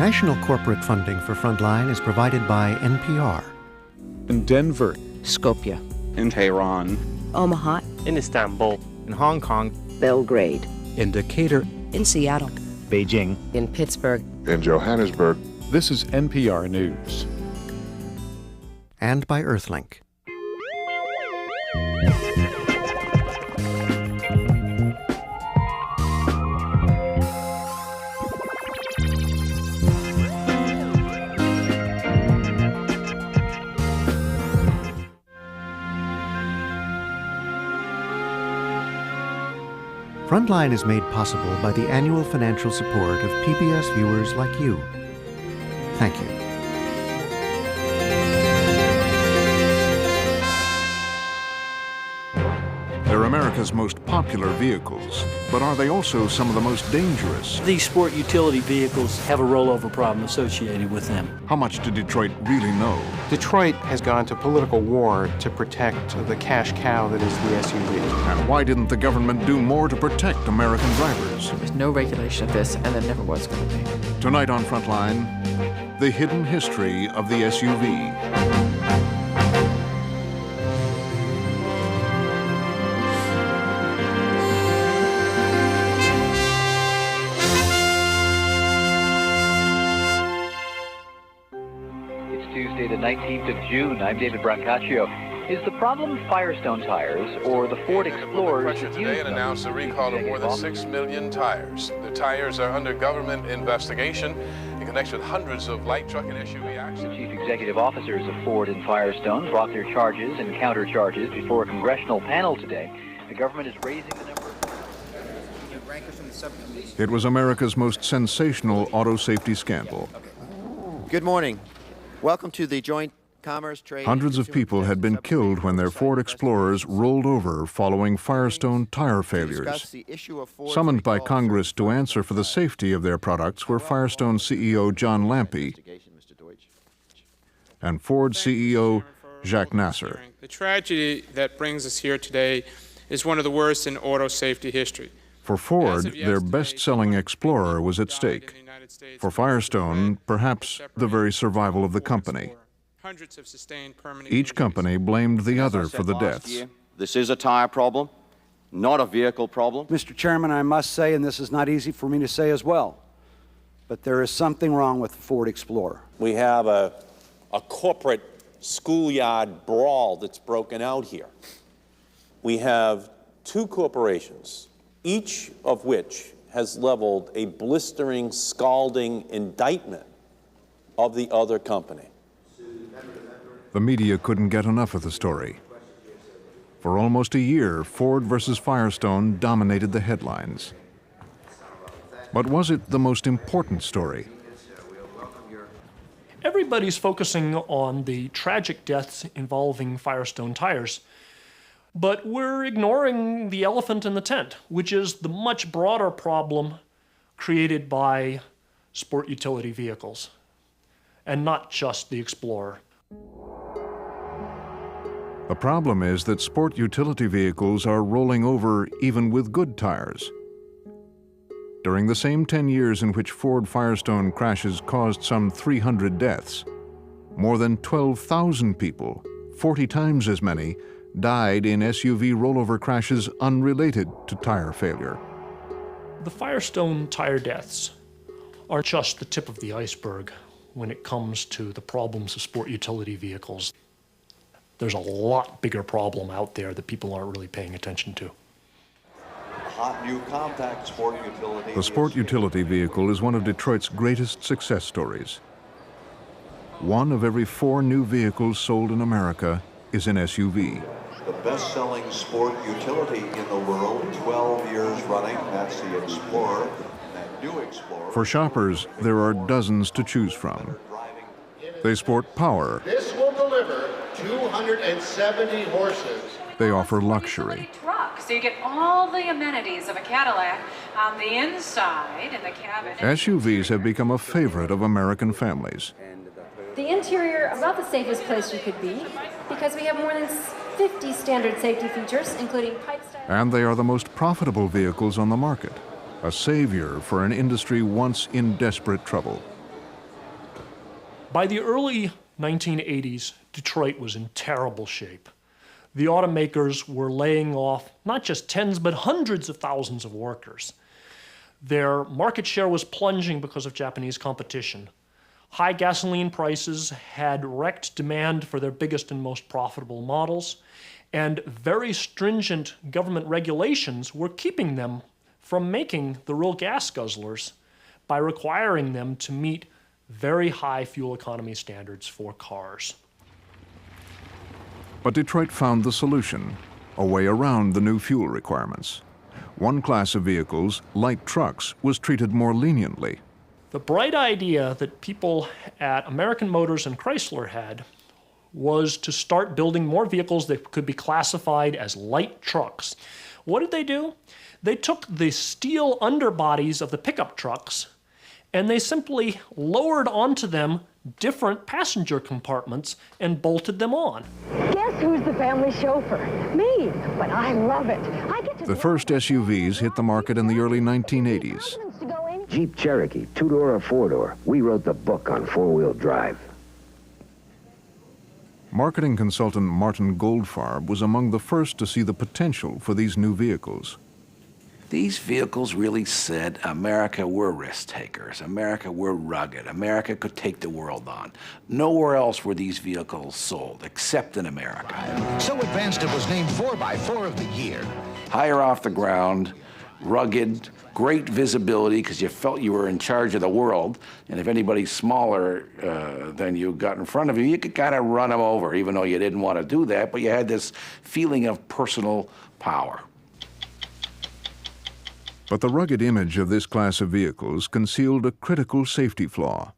National corporate funding for Frontline is provided by NPR. In Denver, Skopje, in Tehran, Omaha, in Istanbul, in Hong Kong, Belgrade, in Decatur, in Seattle, Beijing, in Pittsburgh, in Johannesburg. This is NPR News. And by Earthlink. Frontline is made possible by the annual financial support of PBS viewers like you. Thank you. They're America's most popular vehicles, but are they also some of the most dangerous? These sport utility vehicles have a rollover problem associated with them. How much do Detroit really know? Detroit has gone to political war to protect the cash cow that is the SUV. And why didn't the government do more to protect American drivers? There's no regulation of this, and there never was going to be. Tonight on Frontline, the hidden history of the SUV. Tuesday, the 19th of June. I'm David Brancaccio. Is the problem Firestone tires or the Ford Explorers? Russia today and announced the recall of more than 6 million tires. The tires are under government investigation in connection with hundreds of light truck and SUV accidents. The chief executive officers of Ford and Firestone brought their charges and countercharges before a congressional panel today. The government is raising the number of... It was America's most sensational auto safety scandal. Good morning. Welcome to the Joint Commerce Trade. Hundreds of people had been killed when their Ford Explorers rolled over following Firestone tire failures. Summoned by Congress to answer for the safety of their products were Firestone CEO John Lampe and Ford CEO Jacques Nasser. The tragedy that brings us here today is one of the worst in auto safety history. For Ford, their best-selling Explorer was at stake. For Firestone, perhaps the very survival of the company. Each company blamed the other for the deaths. This is a tire problem, not a vehicle problem. Mr. Chairman, I must say, and this is not easy for me to say as well, but there is something wrong with the Ford Explorer. We have a corporate schoolyard brawl that's broken out here. We have two corporations, each of which has leveled a blistering, scalding indictment of the other company. The media couldn't get enough of the story. For almost a year, Ford versus Firestone dominated the headlines. But was it the most important story? Everybody's focusing on the tragic deaths involving Firestone tires. But we're ignoring the elephant in the tent, which is the much broader problem created by sport utility vehicles, and not just the Explorer. The problem is that sport utility vehicles are rolling over even with good tires. During the same 10 years in which Ford Firestone crashes caused some 300 deaths, more than 12,000 people, 40 times as many, died in SUV rollover crashes unrelated to tire failure. The Firestone tire deaths are just the tip of the iceberg when it comes to the problems of sport utility vehicles. There's a lot bigger problem out there that people aren't really paying attention to. Hot new compact sport utility. The sport utility vehicle is one of Detroit's greatest success stories. 1 of every 4 new vehicles sold in America is an SUV. The best-selling sport utility in the world, 12 years running. That's the Explorer, that new Explorer. For shoppers, there are dozens to choose from. They sport power. This will deliver 270 horses. They offer luxury. Truck, so you get all the amenities of a Cadillac on the inside in the cabin. SUVs have become a favorite of American families. The interior, about the safest place you could be, because we have more than 50 standard safety features, including pipe style. And they are the most profitable vehicles on the market, a savior for an industry once in desperate trouble. By the early 1980s, Detroit was in terrible shape. The automakers were laying off not just tens, but hundreds of thousands of workers. Their market share was plunging because of Japanese competition. High gasoline prices had wrecked demand for their biggest and most profitable models, and very stringent government regulations were keeping them from making the real gas guzzlers by requiring them to meet very high fuel economy standards for cars. But Detroit found the solution, a way around the new fuel requirements. One class of vehicles, light trucks, was treated more leniently. The bright idea that people at American Motors and Chrysler had was to start building more vehicles that could be classified as light trucks. What did they do? They took the steel underbodies of the pickup trucks and they simply lowered onto them different passenger compartments and bolted them on. Guess who's the family chauffeur? Me, but I love it. The first SUVs hit the market in the early 1980s. Jeep Cherokee, two-door or four-door. We wrote the book on four-wheel drive. Marketing consultant Martin Goldfarb was among the first to see the potential for these new vehicles. These vehicles really said, America, we're risk takers. America, we're rugged. America could take the world on. Nowhere else were these vehicles sold, except in America. So advanced it was named 4x4 of the year. Higher off the ground, rugged, great visibility because you felt you were in charge of the world. And if anybody smaller than you got in front of you, you could kind of run them over, even though you didn't want to do that. But you had this feeling of personal power. But the rugged image of this class of vehicles concealed a critical safety flaw.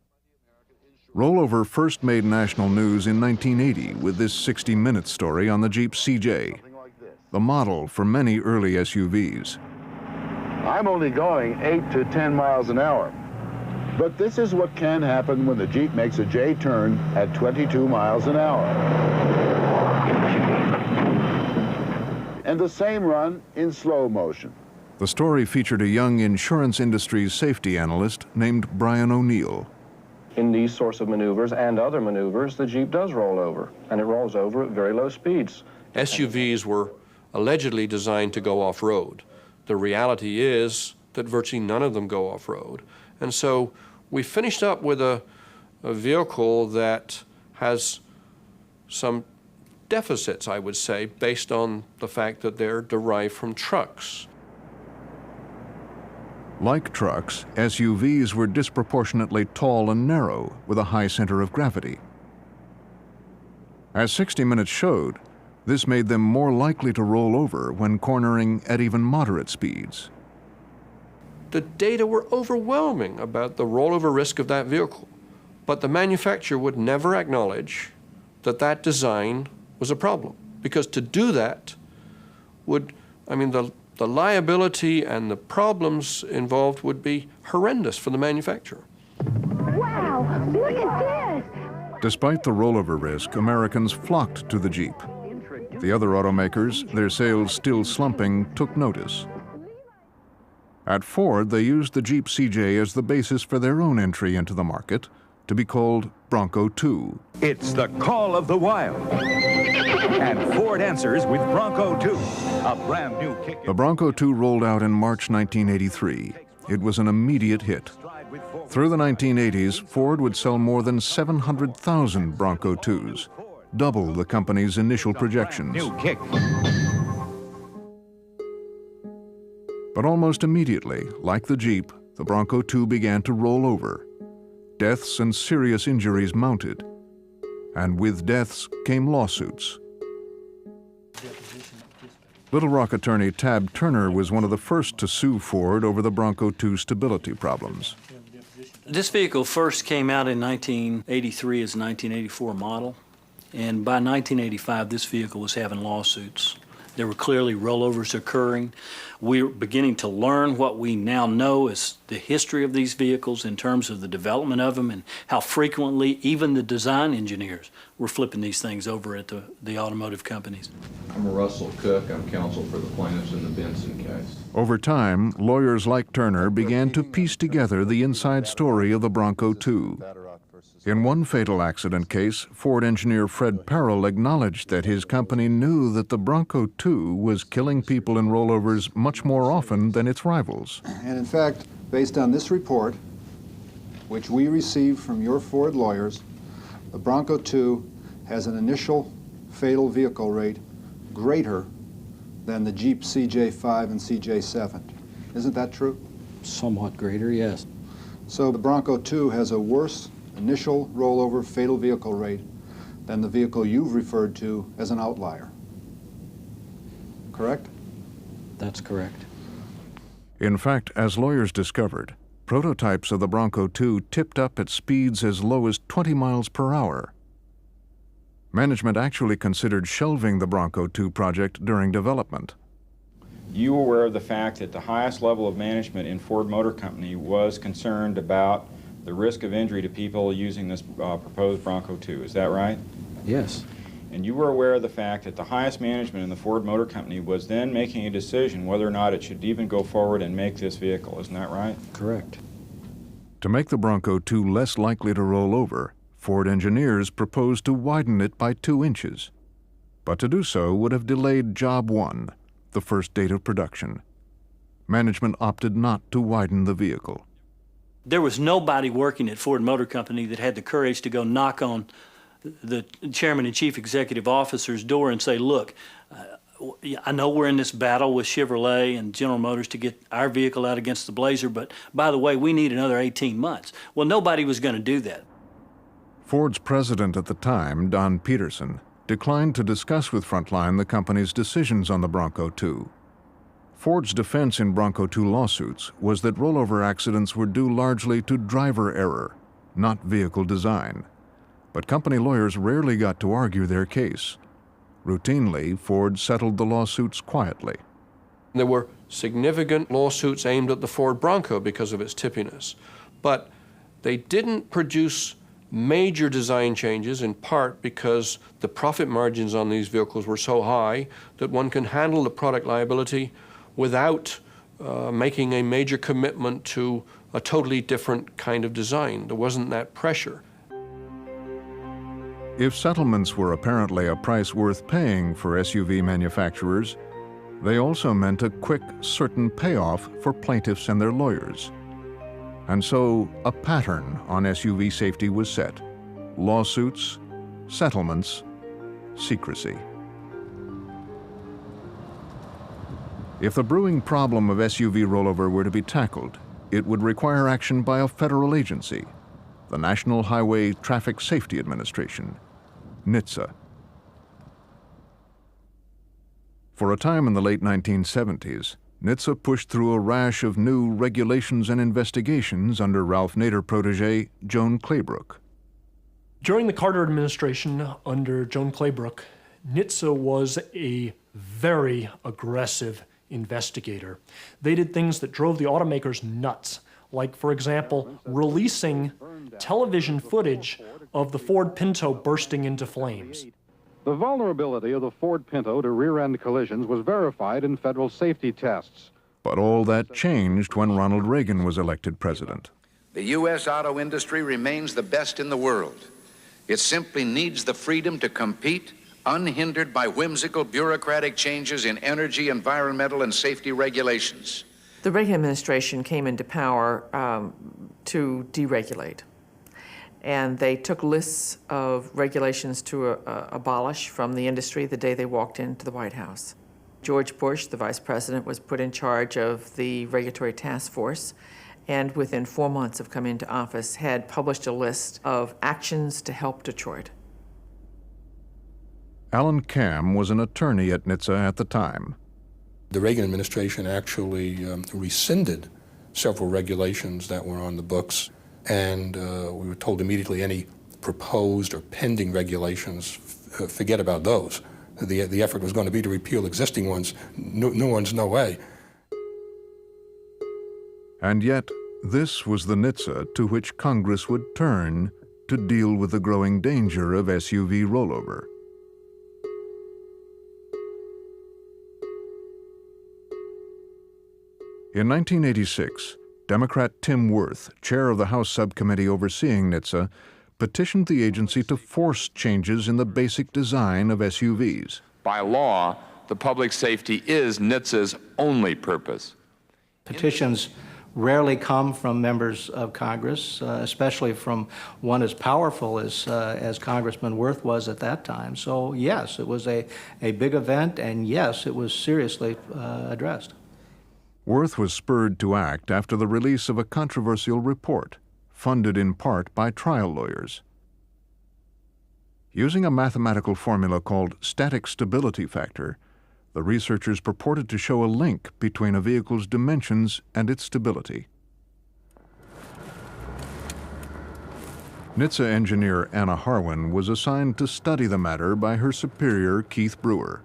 Rollover first made national news in 1980 with this 60-minute story on the Jeep CJ, the model for many early SUVs. I'm only going 8 to 10 miles an hour. But this is what can happen when the Jeep makes a J-turn at 22 miles an hour. And the same run in slow motion. The story featured a young insurance industry's safety analyst named Brian O'Neill. In these sorts of maneuvers and other maneuvers, the Jeep does roll over, and it rolls over at very low speeds. SUVs were allegedly designed to go off-road. The reality is that virtually none of them go off-road. And so we finished up with a vehicle that has some deficits, I would say, based on the fact that they're derived from trucks. Like trucks, SUVs were disproportionately tall and narrow, with a high center of gravity. As 60 Minutes showed, this made them more likely to roll over when cornering at even moderate speeds. The data were overwhelming about the rollover risk of that vehicle, but the manufacturer would never acknowledge that that design was a problem, because to do that would, the liability and the problems involved would be horrendous for the manufacturer. Wow, look at this! Despite the rollover risk, Americans flocked to the Jeep. The other automakers, their sales still slumping, took notice. At Ford, they used the Jeep CJ as the basis for their own entry into the market, to be called Bronco 2. It's the call of the wild. And Ford answers with Bronco 2, a brand new kick. The Bronco 2 rolled out in March 1983. It was an immediate hit. Through the 1980s, Ford would sell more than 700,000 Bronco 2s, double the company's initial projections. New kick. But almost immediately, like the Jeep, the Bronco 2 began to roll over. Deaths and serious injuries mounted. And with deaths came lawsuits. Little Rock attorney Tab Turner was one of the first to sue Ford over the Bronco 2 stability problems. This vehicle first came out in 1983 as a 1984 model, and by 1985 this vehicle was having lawsuits. There were clearly rollovers occurring. We're beginning to learn what we now know as the history of these vehicles in terms of the development of them and how frequently even the design engineers were flipping these things over at the automotive companies. I'm Russell Cook. I'm counsel for the plaintiffs in the Benson case. Over time, lawyers like Turner began to piece together the inside story of the Bronco 2. In one fatal accident case, Ford engineer Fred Parrell acknowledged that his company knew that the Bronco 2 was killing people in rollovers much more often than its rivals. And in fact, based on this report, which we received from your Ford lawyers, the Bronco 2 has an initial fatal vehicle rate greater than the Jeep CJ5 and CJ7. Isn't that true? Somewhat greater, yes. So the Bronco 2 has a worse initial rollover fatal vehicle rate than the vehicle you've referred to as an outlier. Correct? That's correct. In fact, as lawyers discovered, prototypes of the Bronco 2 tipped up at speeds as low as 20 miles per hour. Management actually considered shelving the Bronco 2 project during development. You were aware of the fact that the highest level of management in Ford Motor Company was concerned about the risk of injury to people using this proposed Bronco 2. Is that right? Yes. And you were aware of the fact that the highest management in the Ford Motor Company was then making a decision whether or not it should even go forward and make this vehicle. Isn't that right? Correct. To make the Bronco 2 less likely to roll over, Ford engineers proposed to widen it by 2 inches. But to do so would have delayed Job 1, the first date of production. Management opted not to widen the vehicle. There was nobody working at Ford Motor Company that had the courage to go knock on the chairman and chief executive officer's door and say, look, I know we're in this battle with Chevrolet and General Motors to get our vehicle out against the Blazer, but by the way, we need another 18 months. Well, nobody was going to do that. Ford's president at the time, Don Peterson, declined to discuss with Frontline the company's decisions on the Bronco 2. Ford's defense in Bronco 2 lawsuits was that rollover accidents were due largely to driver error, not vehicle design. But company lawyers rarely got to argue their case. Routinely, Ford settled the lawsuits quietly. There were significant lawsuits aimed at the Ford Bronco because of its tippiness, but they didn't produce major design changes, in part because the profit margins on these vehicles were so high that one can handle the product liability without making a major commitment to a totally different kind of design. There wasn't that pressure. If settlements were apparently a price worth paying for SUV manufacturers, they also meant a quick, certain payoff for plaintiffs and their lawyers. And so a pattern on SUV safety was set: lawsuits, settlements, secrecy. If the brewing problem of SUV rollover were to be tackled, it would require action by a federal agency, the National Highway Traffic Safety Administration, NHTSA. For a time in the late 1970s, NHTSA pushed through a rash of new regulations and investigations under Ralph Nader protege Joan Claybrook. During the Carter administration under Joan Claybrook, NHTSA was a very aggressive investigator. They did things that drove the automakers nuts, like, for example, releasing television footage of the Ford Pinto bursting into flames. The vulnerability of the Ford Pinto to rear-end collisions was verified in federal safety tests. But all that changed when Ronald Reagan was elected president. The U.S. auto industry remains the best in the world. It simply needs the freedom to compete unhindered by whimsical bureaucratic changes in energy, environmental, and safety regulations. The Reagan administration came into power to deregulate. And they took lists of regulations to abolish from the industry the day they walked into the White House. George Bush, the vice president, was put in charge of the regulatory task force, and within 4 months of coming into office had published a list of actions to help Detroit. Alan Camm was an attorney at NHTSA at the time. The Reagan administration actually rescinded several regulations that were on the books, and we were told immediately any proposed or pending regulations, forget about those. The effort was going to be to repeal existing ones. New ones, no way. And yet, this was the NHTSA to which Congress would turn to deal with the growing danger of SUV rollover. In 1986, Democrat Tim Wirth, chair of the House subcommittee overseeing NHTSA, petitioned the agency to force changes in the basic design of SUVs. By law, the public safety is NHTSA's only purpose. Petitions rarely come from members of Congress, especially from one as powerful as Congressman Worth was at that time. So yes, it was a big event, and yes, it was seriously addressed. Worth was spurred to act after the release of a controversial report, funded in part by trial lawyers. Using a mathematical formula called static stability factor, the researchers purported to show a link between a vehicle's dimensions and its stability. NHTSA engineer Anna Harwin was assigned to study the matter by her superior, Keith Brewer.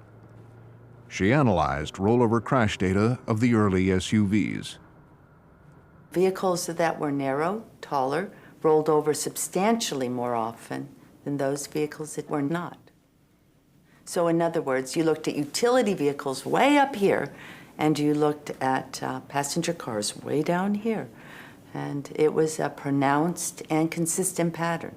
She analyzed rollover crash data of the early SUVs. Vehicles that were narrow, taller, rolled over substantially more often than those vehicles that were not. So in other words, you looked at utility vehicles way up here, and you looked at passenger cars way down here. And it was a pronounced and consistent pattern.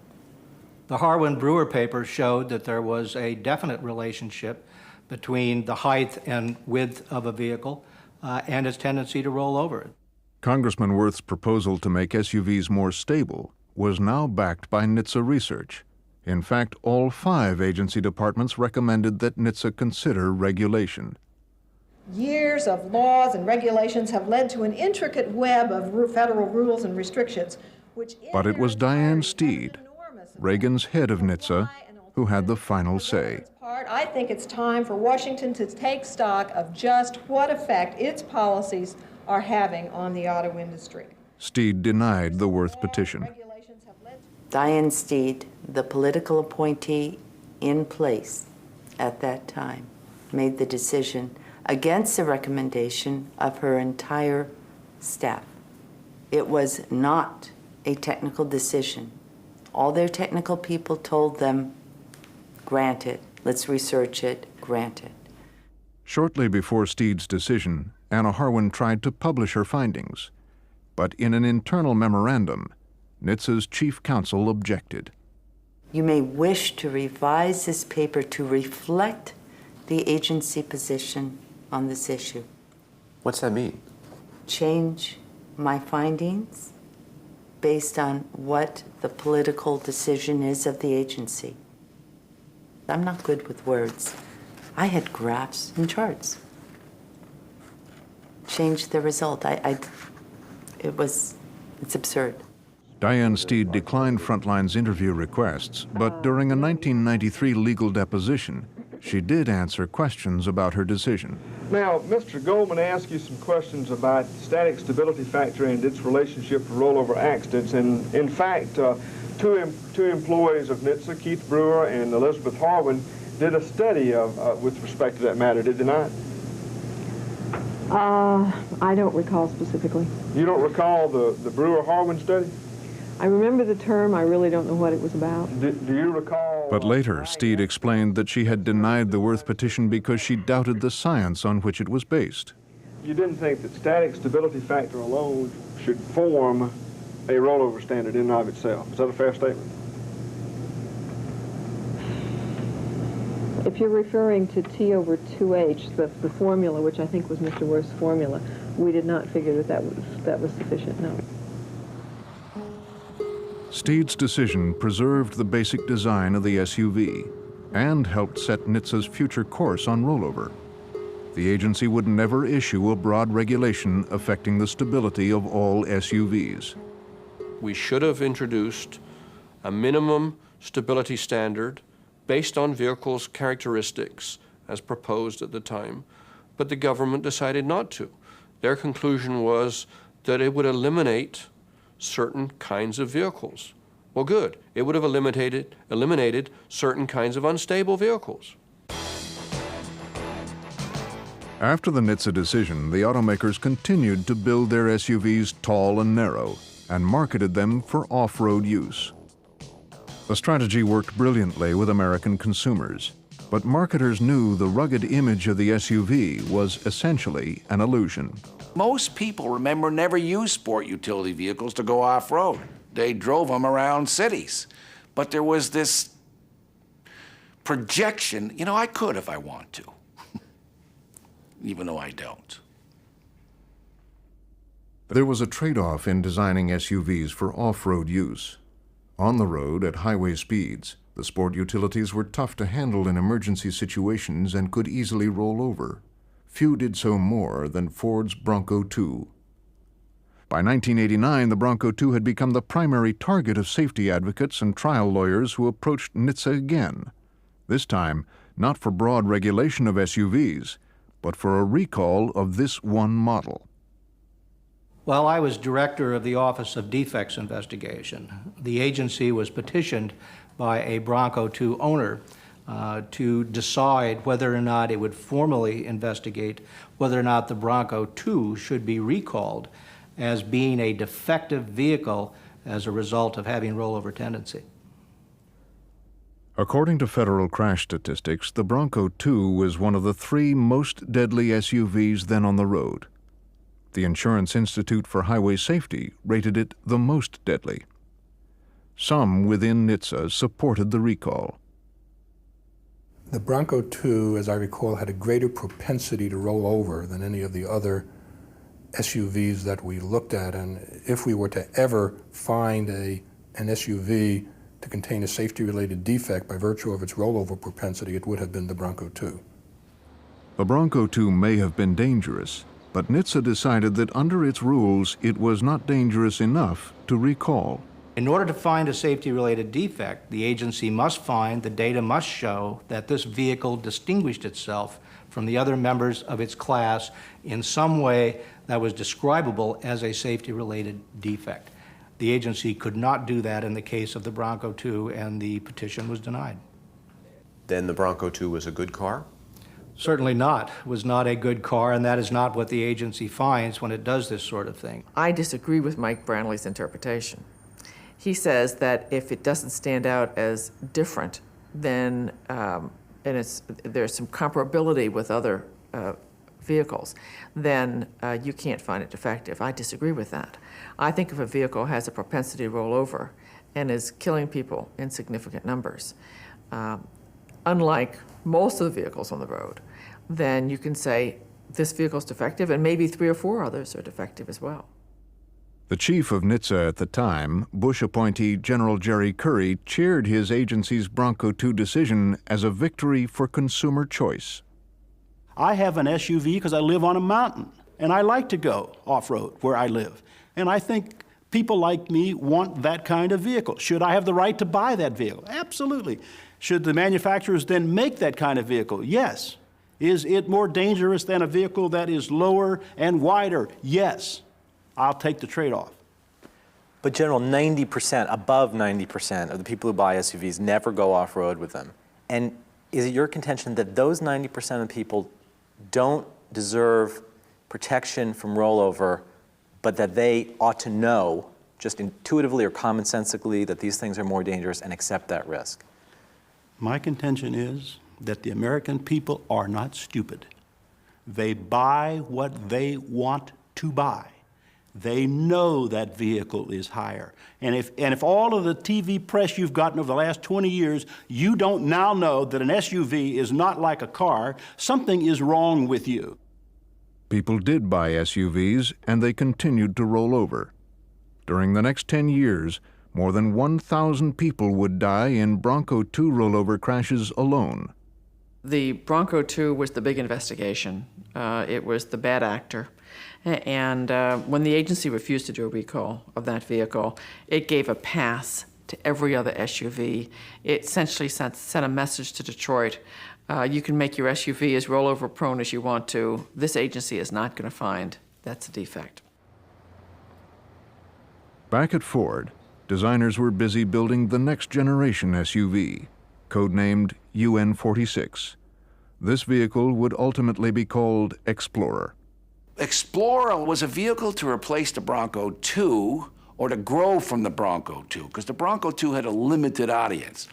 The Harwin-Brewer paper showed that there was a definite relationship between the height and width of a vehicle and its tendency to roll over. Congressman Worth's proposal to make SUVs more stable was now backed by NHTSA research. In fact, all 5 agency departments recommended that NHTSA consider regulation. Years of laws and regulations have led to an intricate web of federal rules and restrictions, which... But it was Diane Steed, Reagan's head of NHTSA, who had the final say. I think it's time for Washington to take stock of just what effect its policies are having on the auto industry. Steed denied the Worth petition. Diane Steed, the political appointee in place at that time, made the decision against the recommendation of her entire staff. It was not a technical decision. All their technical people told them, grant it, let's research it, grant it. Shortly before Steed's decision, Anna Harwin tried to publish her findings, but in an internal memorandum, NHTSA's chief counsel objected. You may wish to revise this paper to reflect the agency position on this issue. What's that mean? Change my findings based on what the political decision is of the agency. I'm not good with words. I had graphs and charts. Change the result. It's absurd. Diane Steed declined Frontline's interview requests, but during a 1993 legal deposition, she did answer questions about her decision. Now, Mr. Goldman asked you some questions about static stability factor and its relationship to rollover accidents, and in fact, two employees of NHTSA, Keith Brewer and Elizabeth Harwin, did a study with respect to that matter, did they not? I don't recall specifically. You don't recall the Brewer-Harwin study? I remember the term. I really don't know what it was about. Do you recall? But later, Steed explained that she had denied the Worth petition because she doubted the science on which it was based. You didn't think that static stability factor alone should form a rollover standard in and of itself. Is that a fair statement? If you're referring to T over 2H, the formula, which I think was Mr. Worth's formula, we did not figure that was sufficient, no. Steed's decision preserved the basic design of the SUV and helped set NHTSA's future course on rollover. The agency would never issue a broad regulation affecting the stability of all SUVs. We should have introduced a minimum stability standard based on vehicles' characteristics as proposed at the time, but the government decided not to. Their conclusion was that it would eliminate certain kinds of vehicles. Well, good. It would have eliminated certain kinds of unstable vehicles. After the NHTSA decision, the automakers continued to build their SUVs tall and narrow and marketed them for off-road use. The strategy worked brilliantly with American consumers, but marketers knew the rugged image of the SUV was essentially an illusion. Most people, remember, never used sport utility vehicles to go off-road. They drove them around cities. but there was this projection, you know, I could if I want to, even though I don't. There was a trade-off in designing SUVs for off-road use. On the road at highway speeds, the sport utilities were tough to handle in emergency situations and could easily roll over. Few did so more than Ford's Bronco II. By 1989, the Bronco II had become the primary target of safety advocates and trial lawyers who approached NHTSA again, this time not for broad regulation of SUVs, but for a recall of this one model. Well, I was director of the Office of Defects Investigation. The agency was petitioned by a Bronco II owner to decide whether or not it would formally investigate whether or not the Bronco II should be recalled as being a defective vehicle as a result of having rollover tendency. According to federal crash statistics, the Bronco II was one of the 3 most deadly SUVs then on the road. The Insurance Institute for Highway Safety rated it the most deadly. Some within NHTSA supported the recall. The Bronco II, as I recall, had a greater propensity to roll over than any of the other SUVs that we looked at, and if we were to ever find an SUV to contain a safety-related defect by virtue of its rollover propensity, it would have been the Bronco II. The Bronco II may have been dangerous, but NHTSA decided that under its rules it was not dangerous enough to recall. In order to find a safety-related defect, the agency must find, the data must show, that this vehicle distinguished itself from the other members of its class in some way that was describable as a safety-related defect. The agency could not do that in the case of the Bronco II, and the petition was denied. Then the Bronco II was a good car? Certainly not. It was not a good car, and that is not what the agency finds when it does this sort of thing. I disagree with Mike Brantley's interpretation. He says that if it doesn't stand out as different, then there's some comparability with other vehicles, then you can't find it defective. I disagree with that. I think if a vehicle has a propensity to roll over and is killing people in significant numbers, unlike most of the vehicles on the road, then you can say this vehicle's defective, and maybe 3 or 4 others are defective as well. The chief of NHTSA at the time, Bush appointee General Jerry Curry, cheered his agency's Bronco II decision as a victory for consumer choice. I have an SUV because I live on a mountain, and I like to go off-road where I live. And I think people like me want that kind of vehicle. Should I have the right to buy that vehicle? Absolutely. Should the manufacturers then make that kind of vehicle? Yes. Is it more dangerous than a vehicle that is lower and wider? Yes. I'll take the trade-off. But General, 90%, above 90% of the people who buy SUVs never go off-road with them. And is it your contention that those 90% of people don't deserve protection from rollover, but that they ought to know, just intuitively or commonsensically, that these things are more dangerous and accept that risk? My contention is that the American people are not stupid. They buy what they want to buy. They know that vehicle is higher. And if all of the TV press you've gotten over the last 20 years, you don't now know that an SUV is not like a car, something is wrong with you. People did buy SUVs, and they continued to roll over. During the next 10 years, more than 1,000 people would die in Bronco II rollover crashes alone. The Bronco II was the big investigation. It was the bad actor. And when the agency refused to do a recall of that vehicle, it gave a pass to every other SUV. It essentially sent a message to Detroit. You can make your SUV as rollover prone as you want to. This agency is not going to find that's a defect. Back at Ford, designers were busy building the next generation SUV, codenamed UN-46. This vehicle would ultimately be called Explorer. Explorer was a vehicle to replace the Bronco II or to grow from the Bronco II, because the Bronco II had a limited audience,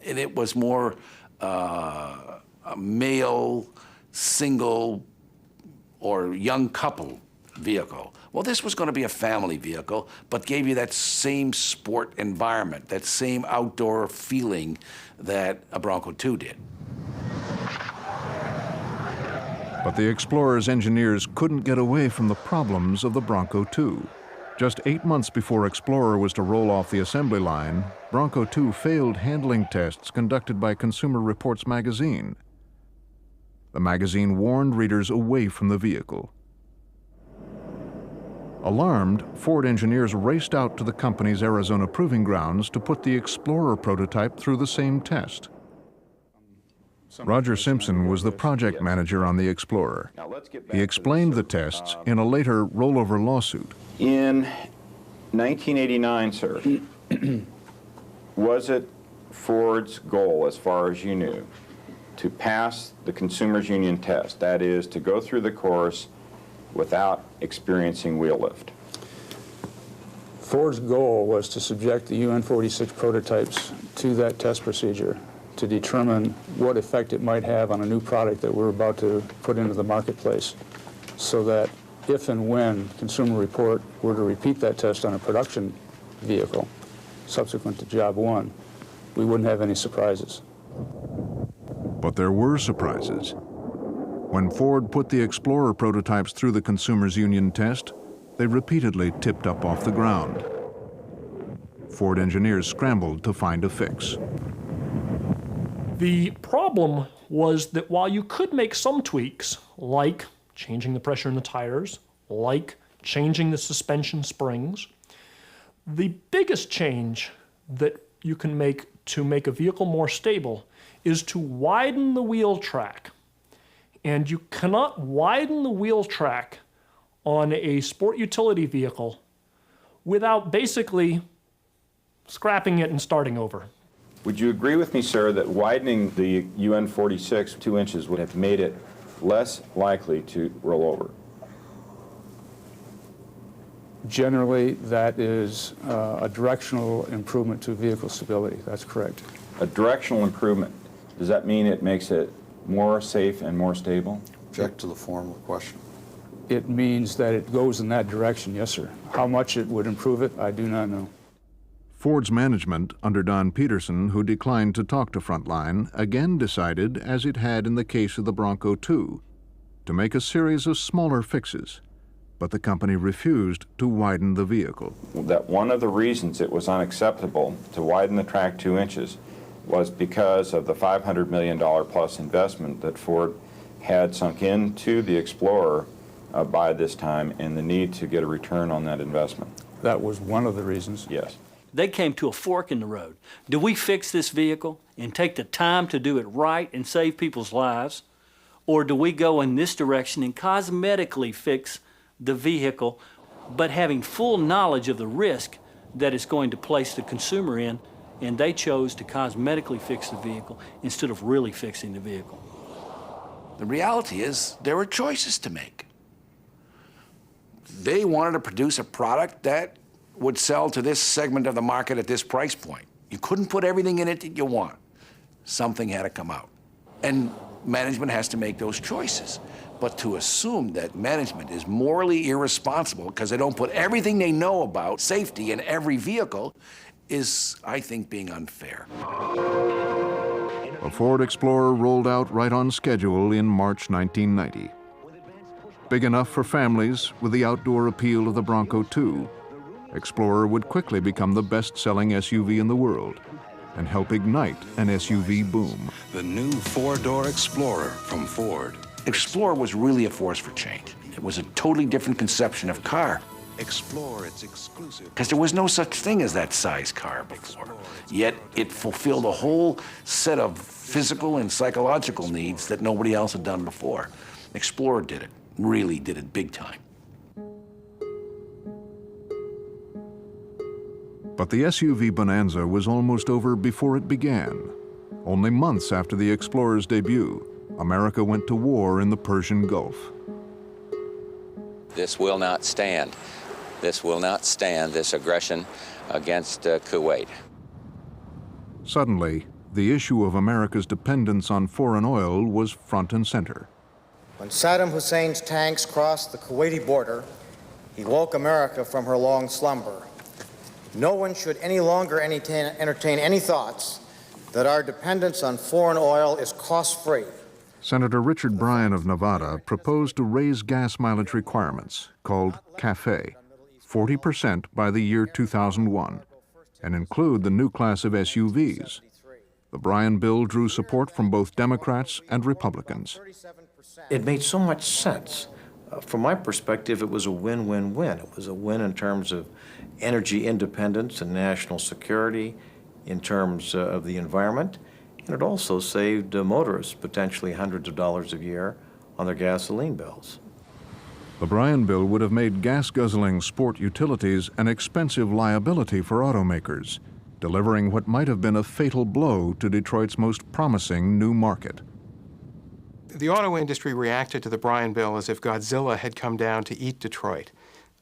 and it was more a male, single, or young couple vehicle. Well, this was going to be a family vehicle, but gave you that same sport environment, that same outdoor feeling that a Bronco 2 did. But the Explorer's engineers couldn't get away from the problems of the Bronco 2. Just 8 months before Explorer was to roll off the assembly line, Bronco 2 failed handling tests conducted by Consumer Reports magazine. The magazine warned readers away from the vehicle. Alarmed, Ford engineers raced out to the company's Arizona proving grounds to put the Explorer prototype through the same test. Roger Simpson was the project manager on the Explorer. He explained the tests in a later rollover lawsuit. In 1989, sir, was it Ford's goal, as far as you knew, to pass the Consumers Union test, that is, to go through the course without experiencing wheel lift? Ford's goal was to subject the UN-46 prototypes to that test procedure to determine what effect it might have on a new product that we're about to put into the marketplace, so that if and when Consumer Report were to repeat that test on a production vehicle subsequent to Job 1, we wouldn't have any surprises. But there were surprises. When Ford put the Explorer prototypes through the Consumers Union test, they repeatedly tipped up off the ground. Ford engineers scrambled to find a fix. The problem was that while you could make some tweaks, like changing the pressure in the tires, like changing the suspension springs, the biggest change that you can make to make a vehicle more stable is to widen the wheel track. And you cannot widen the wheel track on a sport utility vehicle without basically scrapping it and starting over. Would you agree with me, sir, that widening the UN-46 2 inches would have made it less likely to roll over? Generally, that is a directional improvement to vehicle stability. That's correct. A directional improvement. Does that mean it makes it more safe and more stable? Object to the form of the question. It means that it goes in that direction, yes, sir. How much it would improve it, I do not know. Ford's management, under Don Peterson, who declined to talk to Frontline, again decided, as it had in the case of the Bronco 2, to make a series of smaller fixes. But the company refused to widen the vehicle. That one of the reasons it was unacceptable to widen the track 2 inches was because of the $500 million plus investment that Ford had sunk into the Explorer by this time, and the need to get a return on that investment. That was one of the reasons? Yes. They came to a fork in the road. Do we fix this vehicle and take the time to do it right and save people's lives? Or do we go in this direction and cosmetically fix the vehicle, but having full knowledge of the risk that it's going to place the consumer in? And they chose to cosmetically fix the vehicle instead of really fixing the vehicle. The reality is there were choices to make. They wanted to produce a product that would sell to this segment of the market at this price point. You couldn't put everything in it that you want. Something had to come out. And management has to make those choices. But to assume that management is morally irresponsible because they don't put everything they know about safety in every vehicle is, I think, being unfair. The Ford Explorer rolled out right on schedule in March 1990. Big enough for families with the outdoor appeal of the Bronco 2, Explorer would quickly become the best-selling SUV in the world and help ignite an SUV boom. The new four-door Explorer from Ford. Explorer was really a force for change. It was a totally different conception of car. Explore its exclusive. Because there was no such thing as that size car before. Yet it fulfilled a whole set of physical and psychological needs that nobody else had done before. Explorer did it, really did it big time. But the SUV bonanza was almost over before it began. Only months after the Explorer's debut, America went to war in the Persian Gulf. This will not stand. This will not stand, this aggression against Kuwait. Suddenly, the issue of America's dependence on foreign oil was front and center. When Saddam Hussein's tanks crossed the Kuwaiti border, He woke America from her long slumber. No one should any longer entertain any thoughts that our dependence on foreign oil is cost-free. Senator Richard Bryan of Nevada proposed to raise gas mileage requirements, called CAFE, 40% by the year 2001, and include the new class of SUVs. The Bryan bill drew support from both Democrats and Republicans. It made so much sense. From my perspective, it was a win-win-win. It was a win in terms of energy independence and national security, in terms of the environment, and it also saved motorists potentially hundreds of dollars a year on their gasoline bills. The Bryan bill would have made gas-guzzling sport utilities an expensive liability for automakers, delivering what might have been a fatal blow to Detroit's most promising new market. The auto industry reacted to the Bryan bill as if Godzilla had come down to eat Detroit.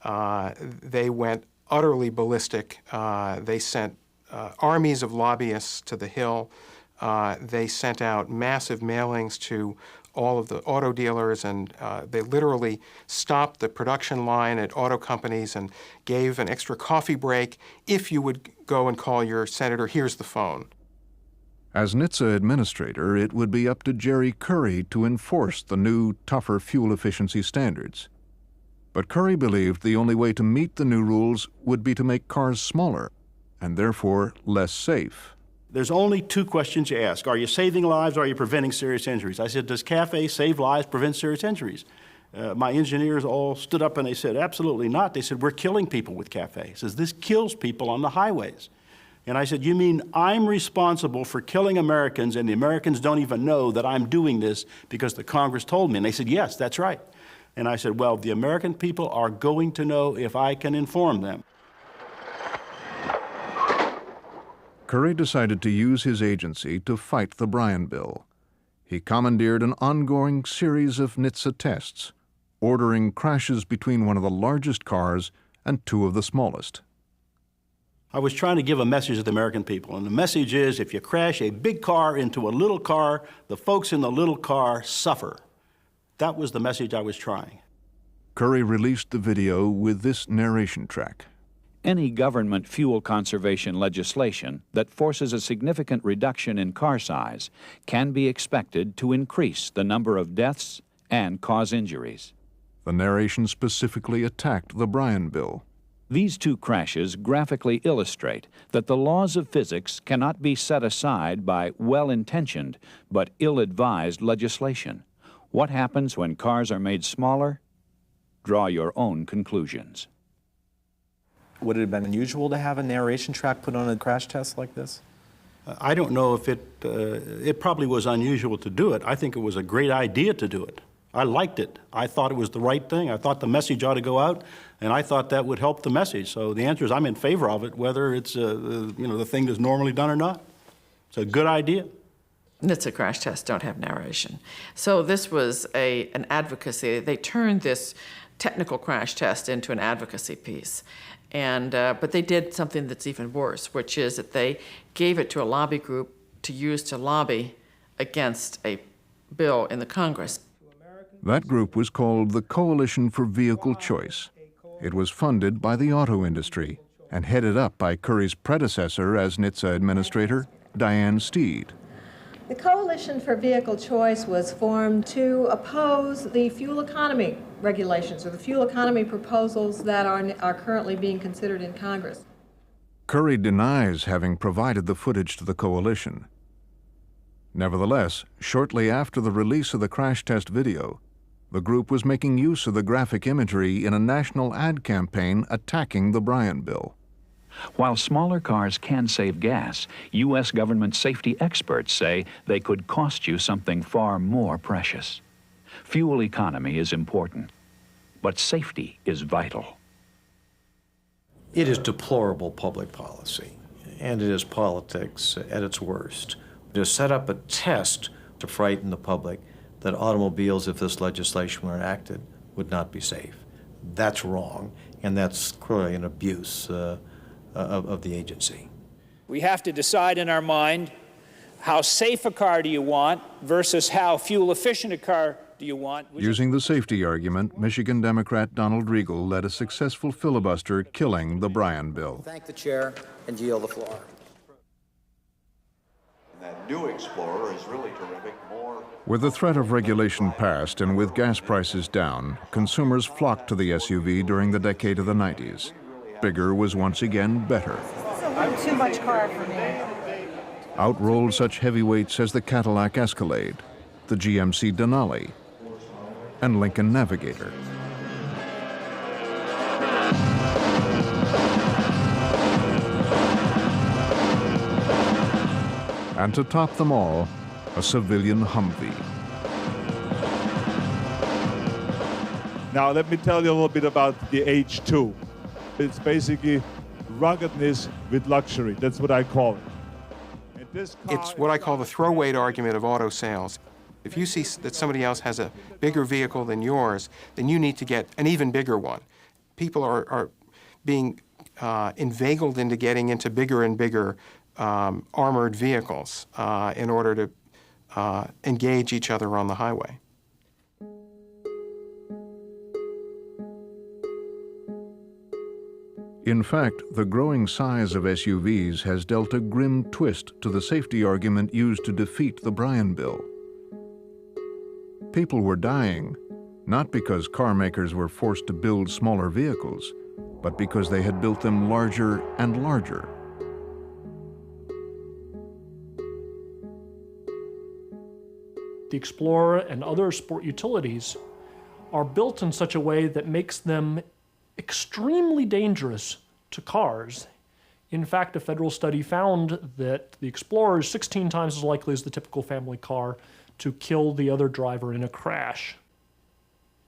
They went utterly ballistic. They sent armies of lobbyists to the Hill. They sent out massive mailings to all of the auto dealers, and they literally stopped the production line at auto companies and gave an extra coffee break. If you would go and call your senator, here's the phone. As NHTSA administrator, it would be up to Jerry Curry to enforce the new, tougher fuel efficiency standards. But Curry believed the only way to meet the new rules would be to make cars smaller, and therefore less safe. There's only two questions you ask. Are you saving lives or are you preventing serious injuries? I said, does CAFE save lives, prevent serious injuries? My engineers all stood up and they said, absolutely not. They said, we're killing people with CAFE. It says, this kills people on the highways. And I said, you mean I'm responsible for killing Americans and the Americans don't even know that I'm doing this because the Congress told me? And they said, yes, that's right. And I said, well, the American people are going to know if I can inform them. Curry decided to use his agency to fight the Bryan bill. He commandeered an ongoing series of NHTSA tests, ordering crashes between one of the largest cars and two of the smallest. I was trying to give a message to the American people, and the message is if you crash a big car into a little car, the folks in the little car suffer. That was the message I was trying. Curry released the video with this narration track. Any government fuel conservation legislation that forces a significant reduction in car size can be expected to increase the number of deaths and cause injuries. The narration specifically attacked the Bryan bill. These two crashes graphically illustrate that the laws of physics cannot be set aside by well-intentioned but ill-advised legislation. What happens when cars are made smaller? Draw your own conclusions. Would it have been unusual to have a narration track put on a crash test like this? I don't know if it probably was unusual to do it. I think it was a great idea to do it. I liked it. I thought it was the right thing. I thought the message ought to go out, and I thought that would help the message. So the answer is I'm in favor of it, whether it's the thing that's normally done or not. It's a good idea. NHTSA crash tests don't have narration. So this was an advocacy. They turned this technical crash test into an advocacy piece. But they did something that's even worse, which is that they gave it to a lobby group to use to lobby against a bill in the Congress. That group was called the Coalition for Vehicle Choice. It was funded by the auto industry and headed up by Curry's predecessor as NHTSA administrator, Diane Steed. The Coalition for Vehicle Choice was formed to oppose the fuel economy regulations or the fuel economy proposals that are currently being considered in Congress. Curry denies having provided the footage to the coalition. Nevertheless, shortly after the release of the crash test video, the group was making use of the graphic imagery in a national ad campaign attacking the Bryan bill. While smaller cars can save gas, U.S. government safety experts say they could cost you something far more precious. Fuel economy is important, but safety is vital. It is deplorable public policy, and it is politics at its worst. To set up a test to frighten the public that automobiles, if this legislation were enacted, would not be safe. That's wrong, and that's clearly an abuse of the agency. We have to decide in our mind how safe a car do you want versus how fuel efficient a car do you want. Using the safety argument, Michigan Democrat Donald Riegel led a successful filibuster killing the Bryan bill. Thank the chair and yield the floor. That new Explorer is really terrific. With the threat of regulation passed and with gas prices down, consumers flocked to the SUV during the decade of the 90s. Bigger was once again better. It's a little too much car for me. Out rolled such heavyweights as the Cadillac Escalade, the GMC Denali, and Lincoln Navigator. And to top them all, a civilian Humvee. Now let me tell you a little bit about the H2. It's basically ruggedness with luxury. That's what I call it. It's what I call the throw weight argument of auto sales. If you see that somebody else has a bigger vehicle than yours, then you need to get an even bigger one. People are being inveigled into getting into bigger and bigger armored vehicles in order to engage each other on the highway. In fact, the growing size of SUVs has dealt a grim twist to the safety argument used to defeat the Bryan bill. People were dying, not because car makers were forced to build smaller vehicles, but because they had built them larger and larger. The Explorer and other sport utilities are built in such a way that makes them extremely dangerous to cars. In fact, a federal study found that the Explorer is 16 times as likely as the typical family car to kill the other driver in a crash.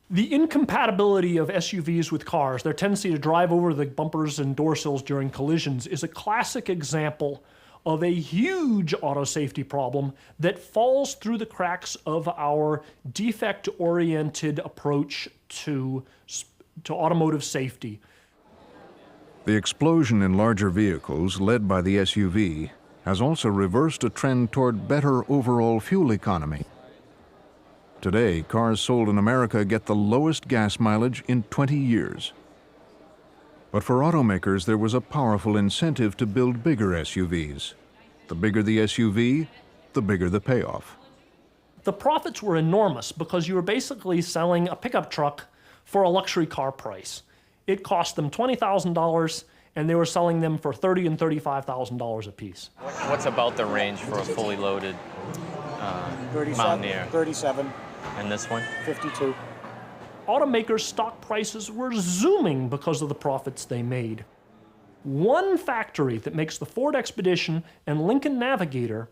The incompatibility of SUVs with cars, their tendency to drive over the bumpers and door sills during collisions, is a classic example of a huge auto safety problem that falls through the cracks of our defect-oriented approach to automotive safety. The explosion in larger vehicles, led by the SUV, has also reversed a trend toward better overall fuel economy. Today, cars sold in America get the lowest gas mileage in 20 years. But for automakers, there was a powerful incentive to build bigger SUVs. The bigger the SUV, the bigger the payoff. The profits were enormous because you were basically selling a pickup truck for a luxury car price. It cost them $20,000, and they were selling them for $30,000 and $35,000 a piece. What's about the range for a fully loaded Mountaineer? 37. And this one? 52. Automakers' stock prices were zooming because of the profits they made. One factory that makes the Ford Expedition and Lincoln Navigator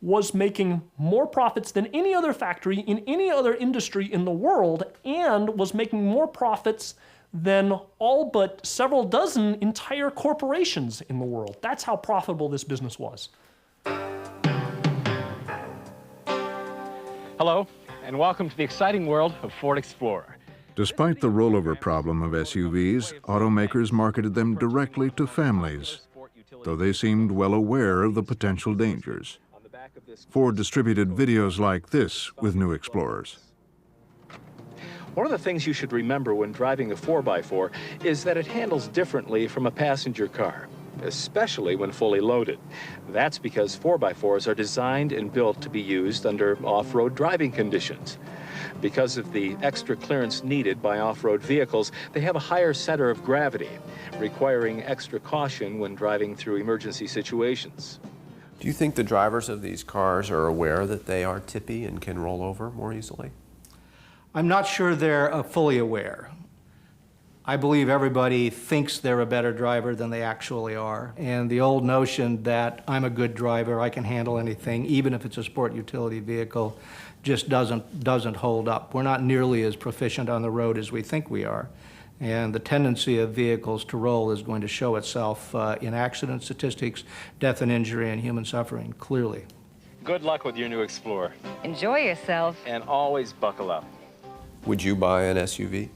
was making more profits than any other factory in any other industry in the world, and was making more profits than all but several dozen entire corporations in the world. That's how profitable this business was. Hello, and welcome to the exciting world of Ford Explorer. Despite the rollover problem of SUVs, automakers marketed them directly to families, though they seemed well aware of the potential dangers. Ford distributed videos like this with new Explorers. One of the things you should remember when driving a 4x4 is that it handles differently from a passenger car, especially when fully loaded. That's because 4x4s are designed and built to be used under off-road driving conditions. Because of the extra clearance needed by off-road vehicles, they have a higher center of gravity, requiring extra caution when driving through emergency situations. Do you think the drivers of these cars are aware that they are tippy and can roll over more easily? I'm not sure they're fully aware. I believe everybody thinks they're a better driver than they actually are. And the old notion that I'm a good driver, I can handle anything, even if it's a sport utility vehicle, just doesn't hold up. We're not nearly as proficient on the road as we think we are. And the tendency of vehicles to roll is going to show itself in accident statistics, death and injury, and human suffering, clearly. Good luck with your new Explorer. Enjoy yourself. And always buckle up. Would you buy an SUV?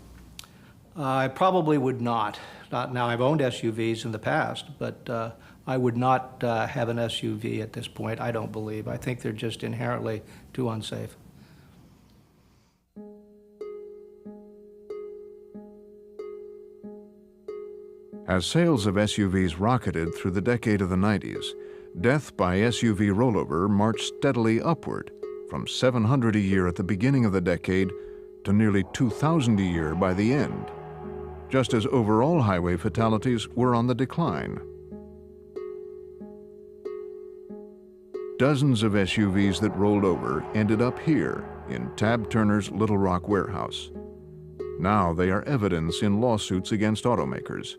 I probably would not. Now, I've owned SUVs in the past, but I would not have an SUV at this point, I don't believe. I think they're just inherently too unsafe. As sales of SUVs rocketed through the decade of the 90s, death by SUV rollover marched steadily upward, from 700 a year at the beginning of the decade to nearly 2,000 a year by the end, just as overall highway fatalities were on the decline. Dozens of SUVs that rolled over ended up here in Tab Turner's Little Rock warehouse. Now they are evidence in lawsuits against automakers.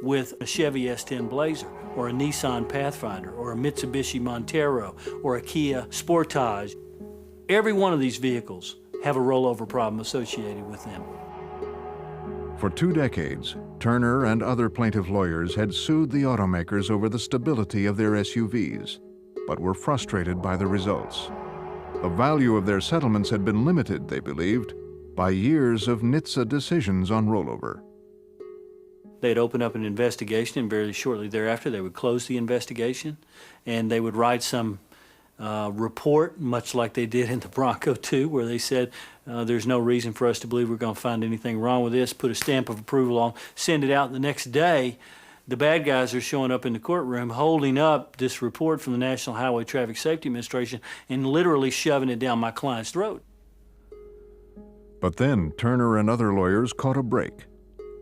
With a Chevy S10 Blazer, or a Nissan Pathfinder, or a Mitsubishi Montero, or a Kia Sportage, every one of these vehicles have a rollover problem associated with them. For 2 decades, Turner and other plaintiff lawyers had sued the automakers over the stability of their SUVs, but were frustrated by the results. The value of their settlements had been limited, they believed, by years of NHTSA decisions on rollover. They'd open up an investigation, and very shortly thereafter they would close the investigation, and they would write some report, much like they did in the Bronco 2, where they said, there's no reason for us to believe we're going to find anything wrong with this, put a stamp of approval on, send it out, and the next day the bad guys are showing up in the courtroom holding up this report from the National Highway Traffic Safety Administration and literally shoving it down my client's throat. But then Turner and other lawyers caught a break.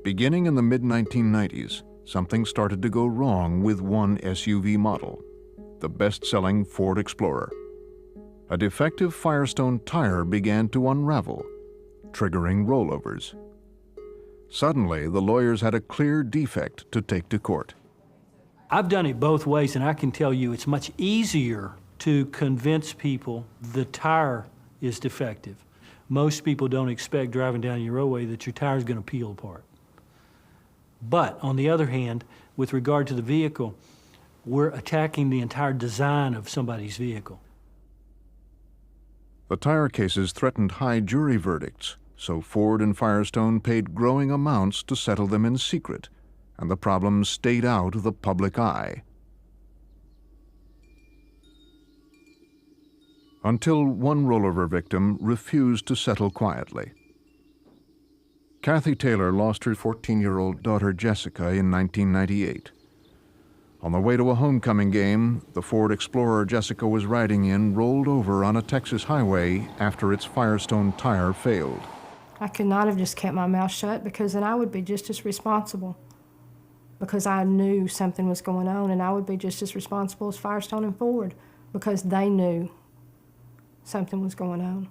Beginning in the mid-1990s, something started to go wrong with one SUV model, the best-selling Ford Explorer. A defective Firestone tire began to unravel, triggering rollovers. Suddenly, the lawyers had a clear defect to take to court. I've done it both ways, and I can tell you it's much easier to convince people the tire is defective. Most people don't expect driving down your roadway that your tire is going to peel apart. But on the other hand, with regard to the vehicle, we're attacking the entire design of somebody's vehicle. The tire cases threatened high jury verdicts, so Ford and Firestone paid growing amounts to settle them in secret, and the problem stayed out of the public eye. Until one rollover victim refused to settle quietly. Kathy Taylor lost her 14-year-old daughter Jessica in 1998. On the way to a homecoming game, the Ford Explorer Jessica was riding in rolled over on a Texas highway after its Firestone tire failed. I could not have just kept my mouth shut, because then I would be just as responsible, because I knew something was going on, and I would be just as responsible as Firestone and Ford, because they knew something was going on.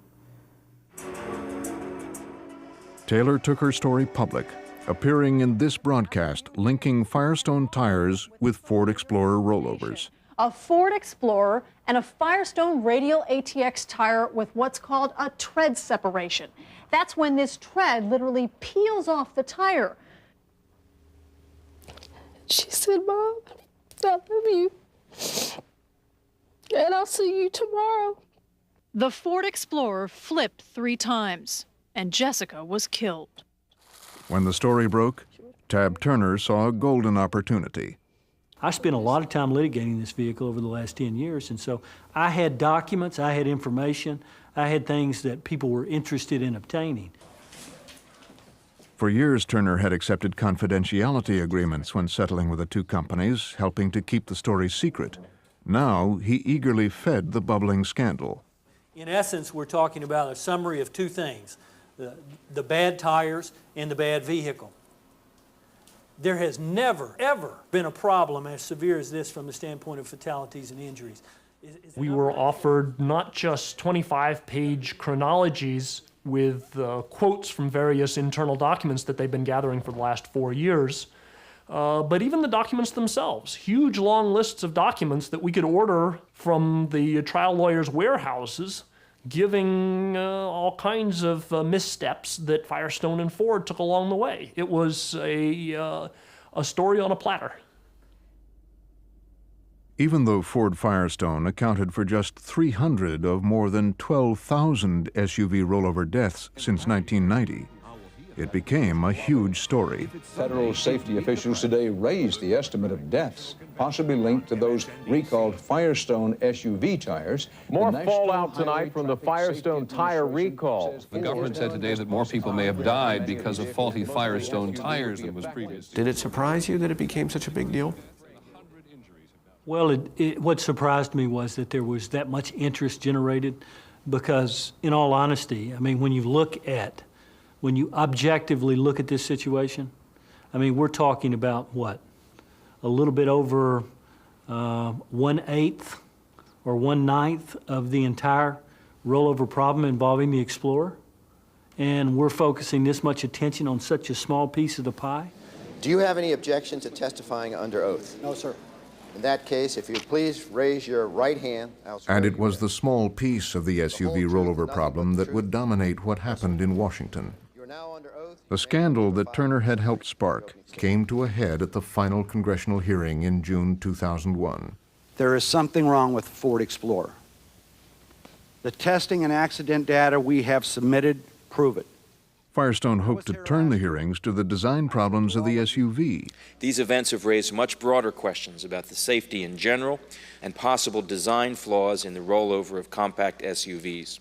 Taylor took her story public, appearing in this broadcast linking Firestone tires with Ford Explorer rollovers. A Ford Explorer and a Firestone radial ATX tire with what's called a tread separation. That's when this tread literally peels off the tire. She said, "Mom, I love you, and I'll see you tomorrow." The Ford Explorer flipped 3 times, and Jessica was killed. When the story broke, Tab Turner saw a golden opportunity. I spent a lot of time litigating this vehicle over the last 10 years, and so I had documents, I had information, I had things that people were interested in obtaining. For years, Turner had accepted confidentiality agreements when settling with the 2 companies, helping to keep the story secret. Now, he eagerly fed the bubbling scandal. In essence, we're talking about a summary of 2 things, the bad tires and the bad vehicle. There has never, ever been a problem as severe as this from the standpoint of fatalities and injuries. We were offered not just 25-page chronologies with quotes from various internal documents that they've been gathering for the last 4 years, but even the documents themselves, huge long lists of documents that we could order from the trial lawyers' warehouses, giving all kinds of missteps that Firestone and Ford took along the way. It was a story on a platter. Even though Ford Firestone accounted for just 300 of more than 12,000 SUV rollover deaths since 1990, it became a huge story. Federal safety officials today raised the estimate of deaths, possibly linked to those recalled Firestone SUV tires. More fallout tonight from the Firestone tire recall. The government said today that more people may have died because of faulty Firestone tires than was previously. Did it surprise you that it became such a big deal? Well, what surprised me was that there was that much interest generated because, in all honesty, I mean, when you objectively look at this situation, I mean, we're talking about what? A little bit over 1/8 or 1/9 of the entire rollover problem involving the Explorer. And we're focusing this much attention on such a small piece of the pie. Do you have any objection to testifying under oath? No, sir. In that case, if you please raise your right hand. And it was the small piece of the SUV rollover problem that would dominate what happened in Washington. The scandal that Turner had helped spark came to a head at the final congressional hearing in June 2001. There is something wrong with the Ford Explorer. The testing and accident data we have submitted prove it. Firestone hoped to turn the hearings to the design problems of the SUV. These events have raised much broader questions about the safety in general and possible design flaws in the rollover of compact SUVs.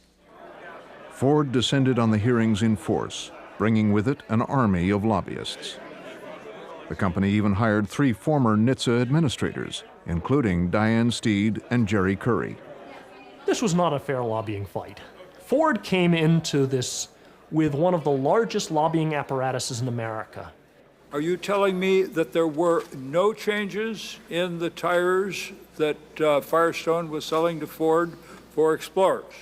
Ford descended on the hearings in force, bringing with it an army of lobbyists. The company even hired 3 former NHTSA administrators, including Diane Steed and Jerry Curry. This was not a fair lobbying fight. Ford came into this with one of the largest lobbying apparatuses in America. Are you telling me that there were no changes in the tires that Firestone was selling to Ford for Explorers?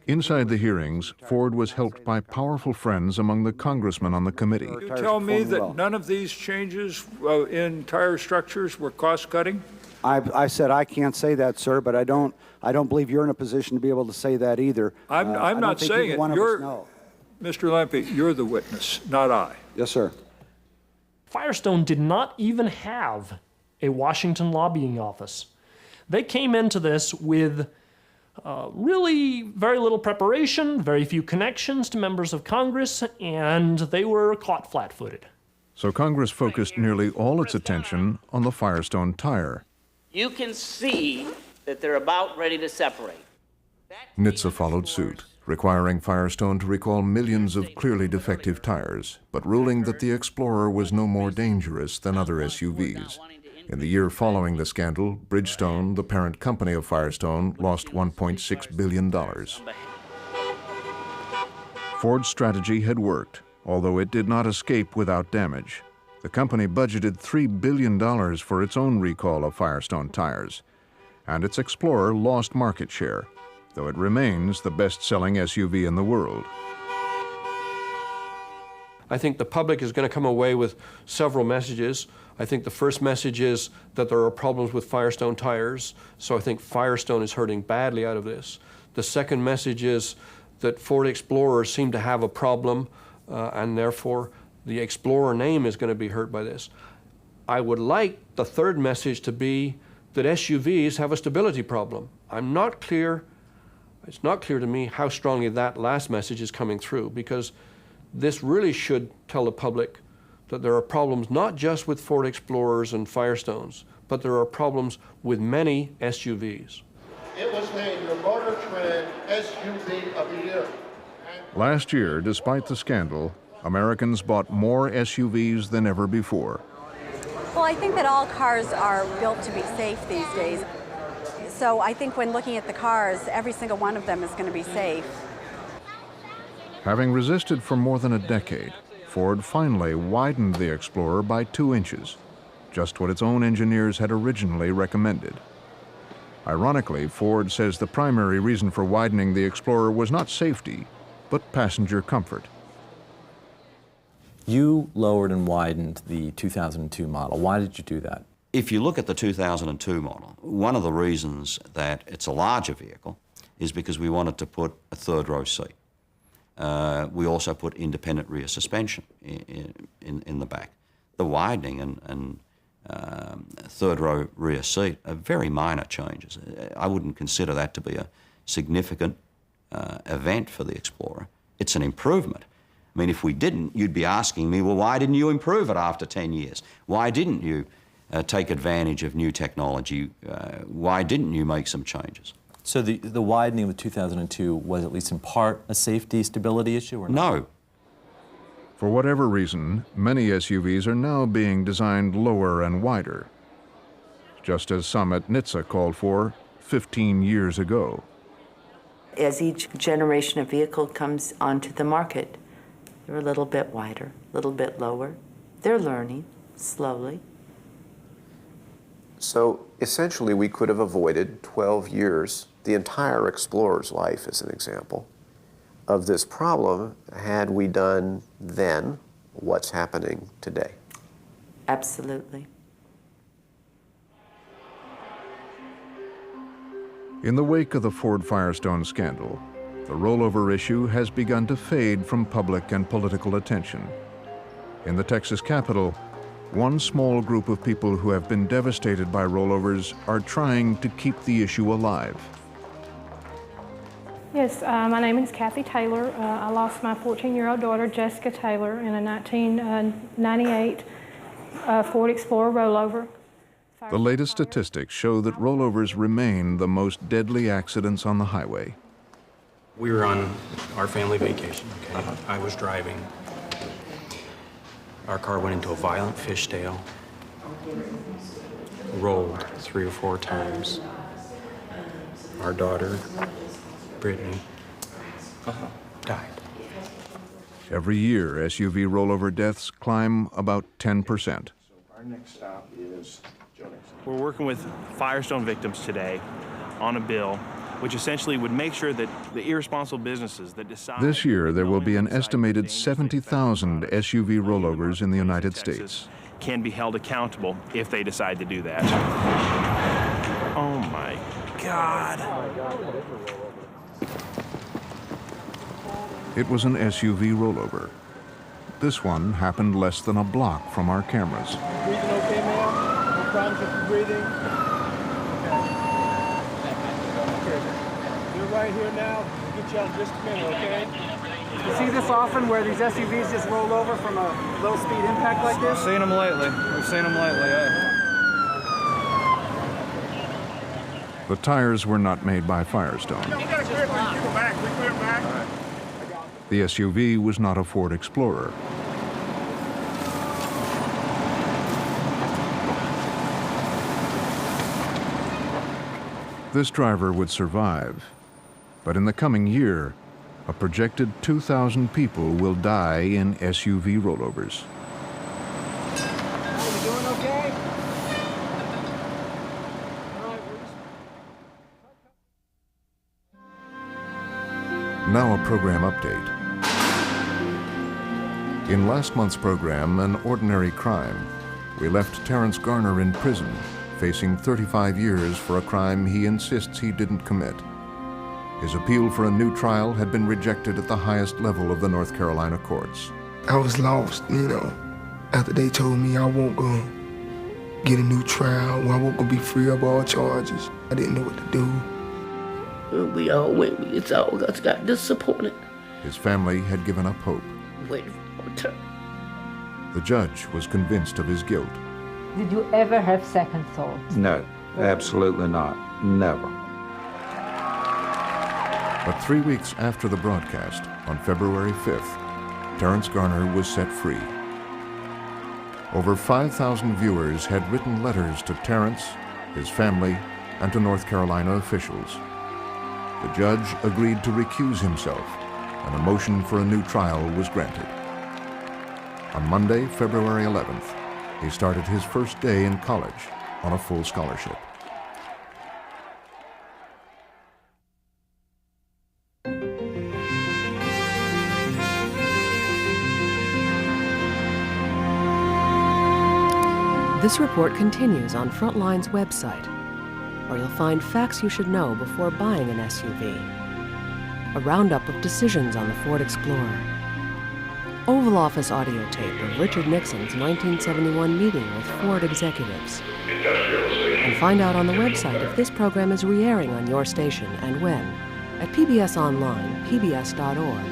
Inside the hearings, Ford was helped by powerful friends among the congressmen on the committee. You tell me that none of these changes in tire structures were cost-cutting? I said I can't say that, sir, but I don't believe you're in a position to be able to say that either. I'm not saying it. Mr. Lampe, you're the witness, not I. Yes, sir. Firestone did not even have a Washington lobbying office. They came into this with really very little preparation, very few connections to members of Congress, and they were caught flat-footed. So Congress focused nearly all its attention on the Firestone tire. You can see that they're about ready to separate. NHTSA followed suit, requiring Firestone to recall millions of clearly defective tires, but ruling that the Explorer was no more dangerous than other SUVs. In the year following the scandal, Bridgestone, the parent company of Firestone, lost $1.6 billion. Ford's strategy had worked, although it did not escape without damage. The company budgeted $3 billion for its own recall of Firestone tires, and its Explorer lost market share, though it remains the best-selling SUV in the world. I think the public is going to come away with several messages. I think the first message is that there are problems with Firestone tires, so I think Firestone is hurting badly out of this. The second message is that Ford Explorers seem to have a problem, and therefore the Explorer name is going to be hurt by this. I would like the third message to be that SUVs have a stability problem. It's not clear to me how strongly that last message is coming through, because this really should tell the public that there are problems not just with Ford Explorers and Firestones, but there are problems with many SUVs. It was named the Motor Trend SUV of the Year. Last year, despite the scandal, Americans bought more SUVs than ever before. Well, I think that all cars are built to be safe these days. So I think when looking at the cars, every single one of them is going to be safe. Having resisted for more than a decade, Ford finally widened the Explorer by 2 inches, just what its own engineers had originally recommended. Ironically, Ford says the primary reason for widening the Explorer was not safety, but passenger comfort. You lowered and widened the 2002 model. Why did you do that? If you look at the 2002 model, one of the reasons that it's a larger vehicle is because we wanted to put a third row seat. We also put independent rear suspension in the back. The widening and third row rear seat are very minor changes. I wouldn't consider that to be a significant event for the Explorer. It's an improvement, I mean, if we didn't, you'd be asking me, well, why didn't you improve it after 10 years? Why didn't you take advantage of new technology? Why didn't you make some changes? So the widening of 2002 was at least in part a safety stability issue, or not? No. For whatever reason, many SUVs are now being designed lower and wider, just as some at NHTSA called for 15 years ago. As each generation of vehicle comes onto the market, they're a little bit wider, a little bit lower. They're learning slowly. So essentially we could have avoided 12 years, the entire Explorer's life as an example, of this problem had we done then what's happening today. Absolutely. In the wake of the Ford Firestone scandal, the rollover issue has begun to fade from public and political attention. In the Texas Capitol, one small group of people who have been devastated by rollovers are trying to keep the issue alive. Yes, my name is Kathy Taylor. I lost my 14-year-old daughter, Jessica Taylor, in a 1998 Ford Explorer rollover. The latest statistics show that rollovers remain the most deadly accidents on the highway. We were on our family vacation, okay? I was driving. Our car went into a violent fishtail, rolled 3 or 4 times. Our daughter, Brittany, died. Every year, SUV rollover deaths climb about 10%. Our next stop is Jonas. We're working with Firestone victims today on a bill which essentially would make sure that the irresponsible businesses that decide... This year, there will be an estimated 70,000 SUV rollovers in the United States. ...can be held accountable if they decide to do that. Oh my God. It was an SUV rollover. This one happened less than a block from our cameras. Breathing okay, ma'am? No problems with your breathing? Okay. You're right here now. We'll get you out in just a minute, okay? You see this often where these SUVs just roll over from a low-speed impact like this? We've seen them lately. The tires were not made by Firestone. The SUV was not a Ford Explorer. This driver would survive, but in the coming year, a projected 2,000 people will die in SUV rollovers. Are you doing okay? Now a program update. In last month's program, An Ordinary Crime, we left Terrence Garner in prison, facing 35 years for a crime he insists he didn't commit. His appeal for a new trial had been rejected at the highest level of the North Carolina courts. I was lost, after they told me I won't go get a new trial, I won't go be free of all charges. I didn't know what to do. We all went, we all got disappointed. His family had given up hope. Waiting for a turn. The judge was convinced of his guilt. Did you ever have second thoughts? No, absolutely not. Never. But 3 weeks after the broadcast, on February 5th, Terrence Garner was set free. Over 5,000 viewers had written letters to Terrence, his family, and to North Carolina officials. The judge agreed to recuse himself, and a motion for a new trial was granted. On Monday, February 11th, he started his first day in college on a full scholarship. This report continues on Frontline's website, where you'll find facts you should know before buying an SUV. A roundup of decisions on the Ford Explorer. Oval Office audio tape of Richard Nixon's 1971 meeting with Ford executives. And find out on the website if this program is re-airing on your station and when at PBS Online, pbs.org.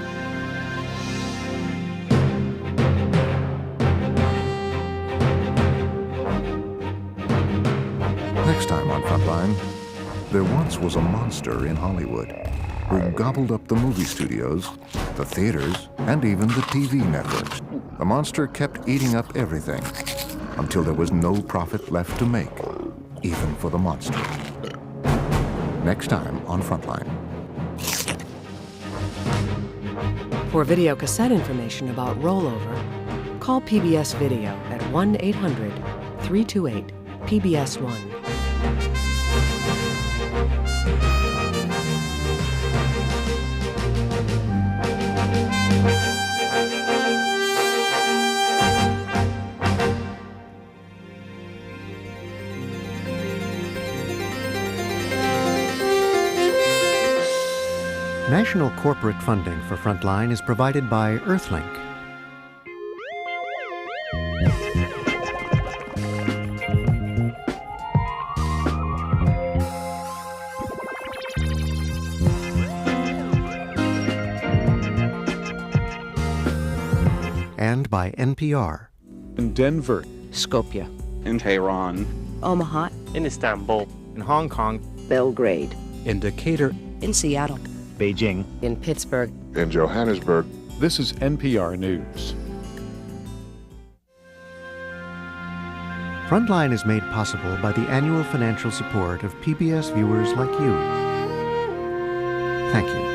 Frontline, there once was a monster in Hollywood who gobbled up the movie studios, the theaters, and even the TV networks. The monster kept eating up everything until there was no profit left to make, even for the monster. Next time on Frontline. For video cassette information about Rollover, call PBS Video at 1-800-328-PBS1. National corporate funding for Frontline is provided by Earthlink. And by NPR. In Denver. Skopje. In Tehran. Omaha. In Istanbul. In Hong Kong. Belgrade. In Decatur. In Seattle. Beijing. In Pittsburgh. In Johannesburg. This is NPR News. Frontline is made possible by the annual financial support of PBS viewers like you. Thank you.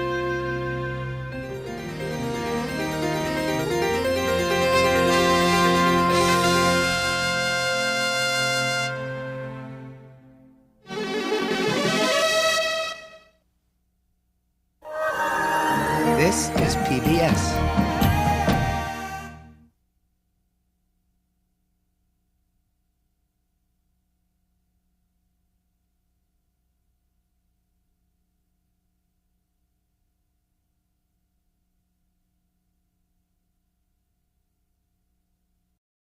This is PBS.